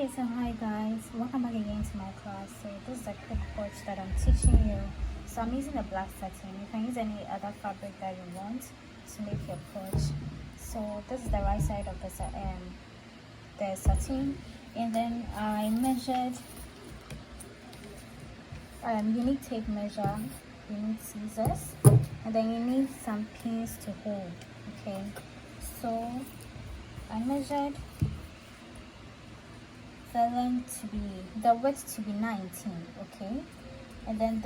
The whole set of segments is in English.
Okay, so hi guys, welcome back again to my class. So this is a quick course that I'm teaching you. So I'm using a black satin. You can use any other fabric that you want to make your coach. So this is the right side of the satin, and then I measured. You need tape measure, you need scissors, and then you need some pins to hold. Okay, so I measured the width to be 19, okay, and then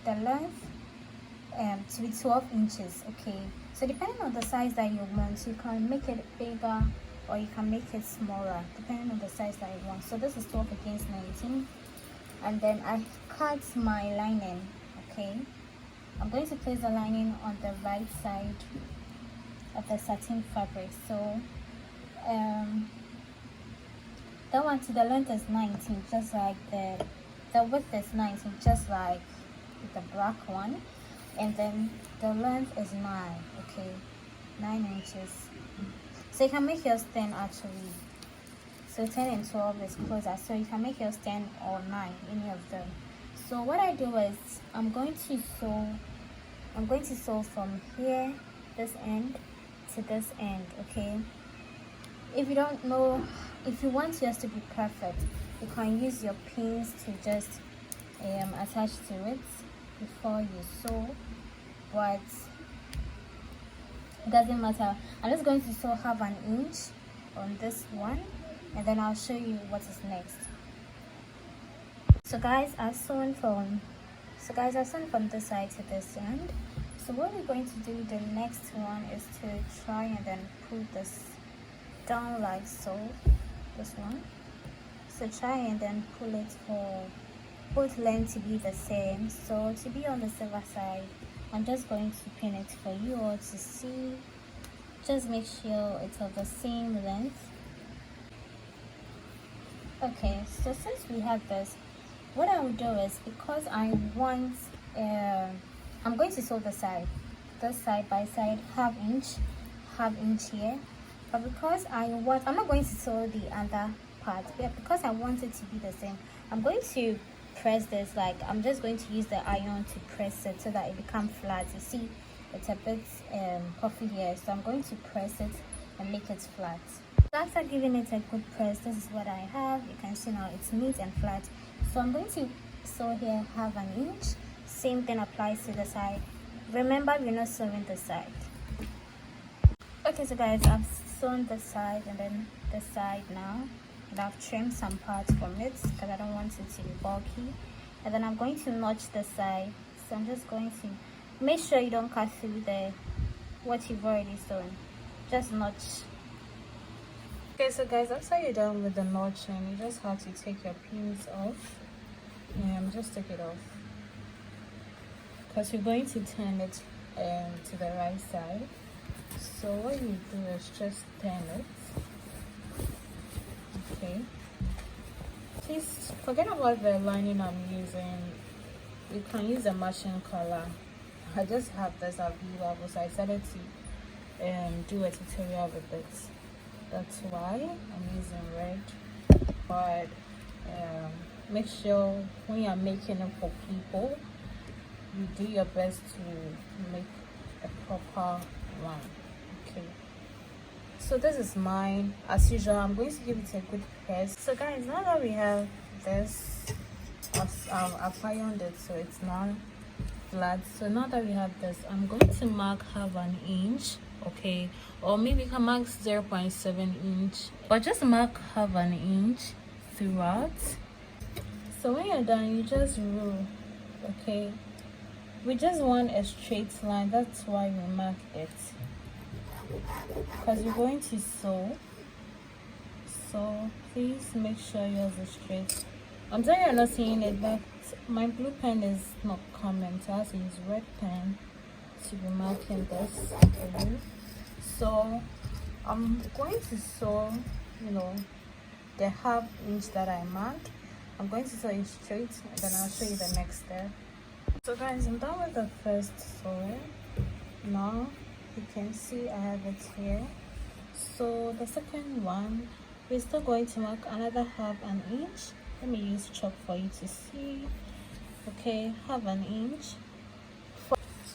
the length to be 12 inches, okay. So depending on the size that you want, you can make it bigger or you can make it smaller depending on the size that you want. So this is 12 against 19, and then I cut my lining. Okay, I'm going to place the lining on the right side of the satin fabric. So that one, to the length is 19, just like the width is 19, just like the black one, and then the length is 9. Okay, 9 inches. So you can make yours 10 actually. So 10 and 12 is closer, so you can make yours 10 or 9, any of them. So what I do is I'm going to sew from here, this end, to this end. Okay, if you don't know, if you want yours to be perfect, you can use your pins to just attach to it before you sew, but it doesn't matter. I'm just going to sew half an inch on this one, and then I'll show you what is next. So guys, I've sewn from this side to this end. So what we're going to do, the next one is to try and then pull this down like so, this one. So try and then pull it for both lengths to be the same. So to be on the silver side, I'm just going to pin it for you all to see. Just make sure it's of the same length. Okay, so since we have this, what I will do is, because I want I'm going to sew the side, this side by side, half inch here. But because I'm not going to sew the other part, but because I want it to be the same, I'm going to press this. Like, I'm just going to use the iron to press it so that it becomes flat. You see, it's a bit puffy here, so I'm going to press it and make it flat. So after giving it a good press, this is what I have. You can see now it's neat and flat. So I'm going to sew here half an inch. Same thing applies to the side. Remember, we're not sewing the side. Okay, so guys, I've sewn the side and then the side now, and I've trimmed some parts from it because I don't want it to be bulky. And then I'm going to notch the side. So I'm just going to make sure you don't cut through what you've already sewn. Just notch. Okay, so guys, after you're done with the notching, you just have to take your pins off. Just take it off, because you're going to turn it to the right side. So what you do is just turn it. Okay, please forget about the lining I'm using. You can use a matching color. I just have this available, so I decided to do a tutorial with it. That's why I'm using red. But make sure when you're making it for people, you do your best to make a proper one. Okay, so this is mine. As usual, I'm going to give it a good press. So guys, now that we have this, I've ironed it so it's now flat. So now that we have this, I'm going to mark half an inch. Okay, or maybe you can mark 0.7 inch, but just mark half an inch throughout. So when you're done, you just rule. Okay, we just want a straight line, that's why we mark it, because you're going to sew. So please make sure yours is straight. I'm sorry you're not seeing it, but my blue pen is not coming, so I have to use red pen to be marking this for you. So I'm going to sew, the half inch that I marked. I'm going to sew it straight, and then I'll show you the next step. So guys, I'm done with the first sewing. Now you can see I have it here. So the second one, we're still going to mark another half an inch. Let me use chalk for you to see. Okay, half an inch.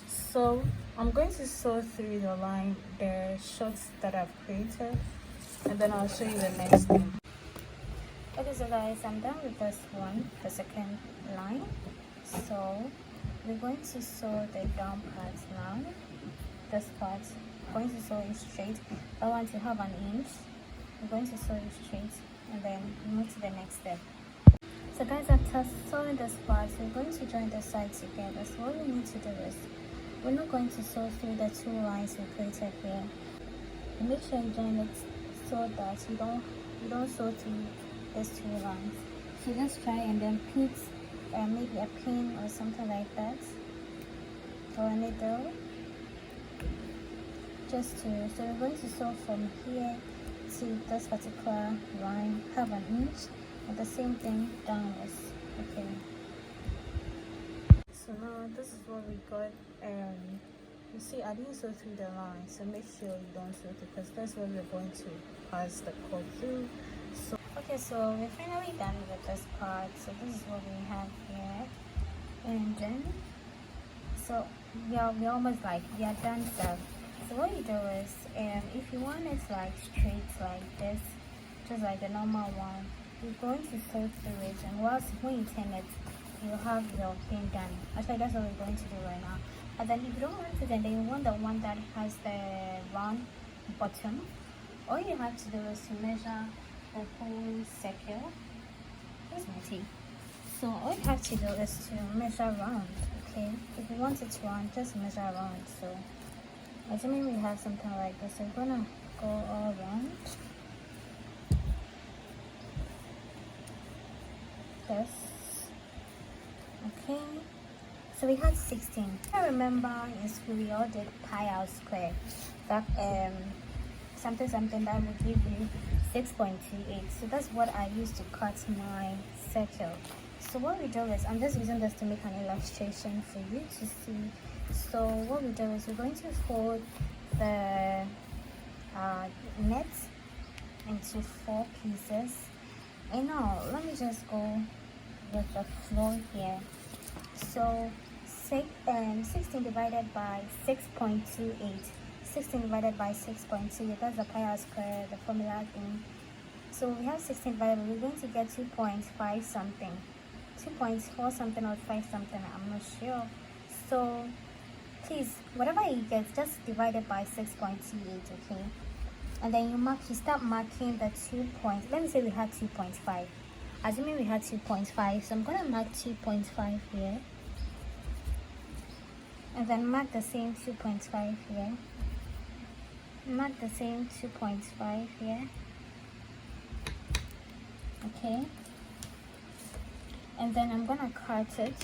So I'm going to sew through the line, the shots that I've created, and then I'll show you the next thing. Okay, so guys, I'm done with this one, the second line. So we're going to sew the down part now. This part, I'm going to sew it straight. I want to have an inch. I'm going to sew it straight and then move to the next step. So guys, after sewing this part, we're going to join the sides together. So what we need to do is, we're not going to sew through the two lines we created here. Make sure you join it so that you don't sew through these two lines. So just try and then put maybe a pin or something like that, or a needle. So we're going to sew from here to this particular line, half an inch, and the same thing downwards. Okay. So now this is what we got. You see, I didn't sew through the line, so make sure you don't sew through, because that's where we're going to pass the cord through. So okay, so we're finally done with this part. So this is what we have here, and then so we're almost like we are done. So what you do is, if you want it like straight like this, just like the normal one, you're going to sew through it, and when you turn it, you have your pin done. Actually, that's what we're going to do right now. And then if you don't want it, and then you want the one that has the round bottom, all you have to do is to measure the whole circle. Here's my tape. So all you have to do is to measure round. Okay, if you want it round, just measure round. So assuming we have something like this, so we're gonna go all around this. Okay, so we had 16. I remember in school we all did pi r square, that something that would give you 6.28. So that's what I used to cut my circle. So what we do is, I'm just using this to make an illustration for you to see. So what we do is, we're going to fold the net into 4 pieces. And now let me just go with the floor here. So 16 divided by 6.28. 16 divided by 6.2, that's the pi r square, the formula thing. So we have 16 divided, we're going to get 2.5 something, 2.4 something or 5 something, I'm not sure. So please, whatever you get, just divide it by 6.28, okay? And then you start marking the 2 points. Let me say we had 2.5. Assuming we had 2.5, so I'm gonna mark 2.5 here, and then mark the same 2.5 here. Mark the same 2.5 here. Okay. And then I'm gonna cut it.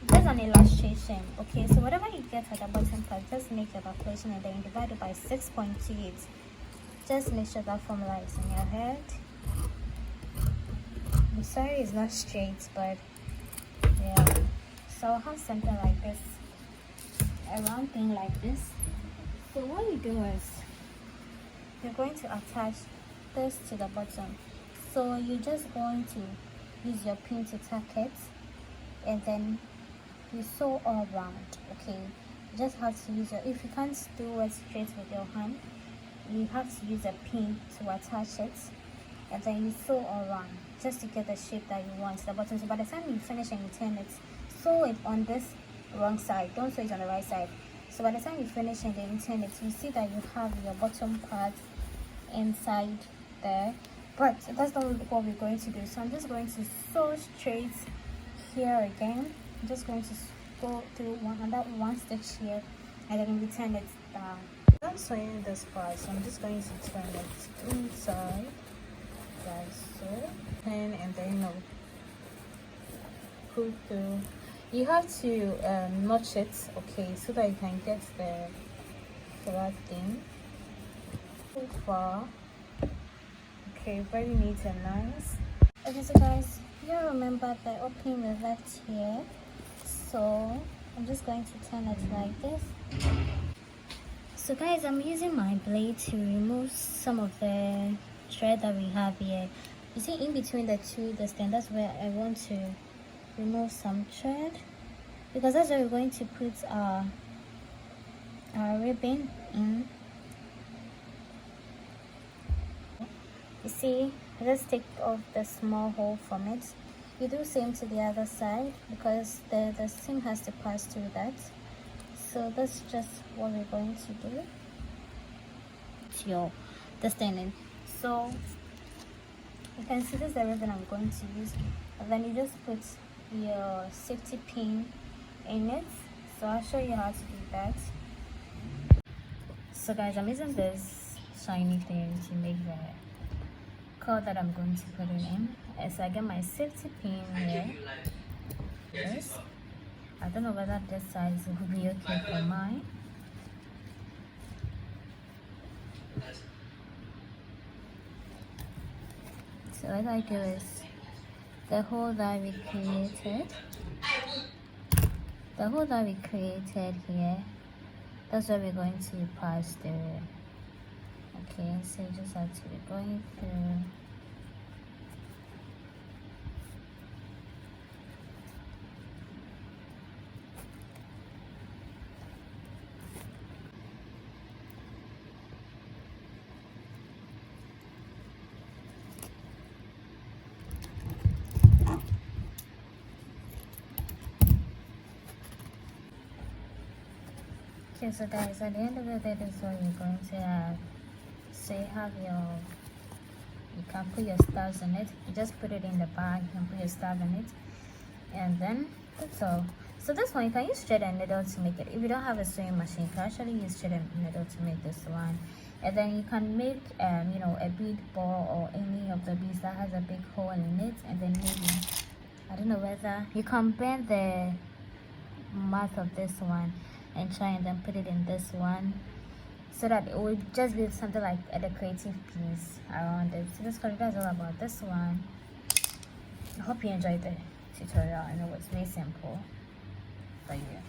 There's an illustration. Okay, so whatever you get at the bottom part, just make your calculation and then you divide it by 6.28. Just make sure that formula is in your head. I'm sorry it's not straight, but yeah. So I'll have something like this, a round thing like this. So what you do is, you're going to attach this to the bottom. So you're just going to use your pin to tack it, and then you sew all around. Okay, you just have to use if you can't do it straight with your hand, you have to use a pin to attach it, and then you sew all around just to get the shape that you want to the bottom. So by the time you finish and you turn it, sew it on this wrong side, don't sew it on the right side. So by the time you finish and then you turn it, you see that you have your bottom part inside there. But that's not what we're going to do. So I'm just going to sew straight here again. I'm just going to go through one stitch here, and then we turn it down. I'm sewing this part, so I'm just going to turn it inside, like so, and then pull through. You have to notch it, okay, so that you can get the flat thing. So far, okay, very neat and nice. Okay, so guys, you remember the opening we left here, so I'm just going to turn it like this. So guys, I'm using my blade to remove some of the thread that we have here. You see, in between the two, that's where I want to remove some thread, because that's where we're going to put our ribbon in. You see, let's take off the small hole from it. You do same to the other side, because the seam has to pass through that. So that's just what we're going to do. The standing. So you can see this is the ribbon I'm going to use, and then you just put your safety pin in it. So I'll show you how to do that. So guys, I'm using this shiny thing to make the color that I'm going to put it in. So I get my safety pin here. Yes. I don't know whether this size will be okay for mine. So what I do is the hole that we created here, that's what we're going to pass through. Okay, so you just have to be going through. Okay, so guys, at the end of the day, this is what you're going to have. So you have you can put your stars in it. You just put it in the bag, you can put your stars in it, and then that's all. So this one, you can use thread and needle to make it. If you don't have a sewing machine, you can actually use thread and needle to make this one. And then you can make you know, a bead ball or any of the beads that has a big hole in it, and then maybe, I don't know whether you can bend the mouth of this one and try and then put it in this one, so that it will just be something like a decorative piece around it. So that's all about this one. I hope you enjoyed the tutorial. I know it's very simple, but yeah.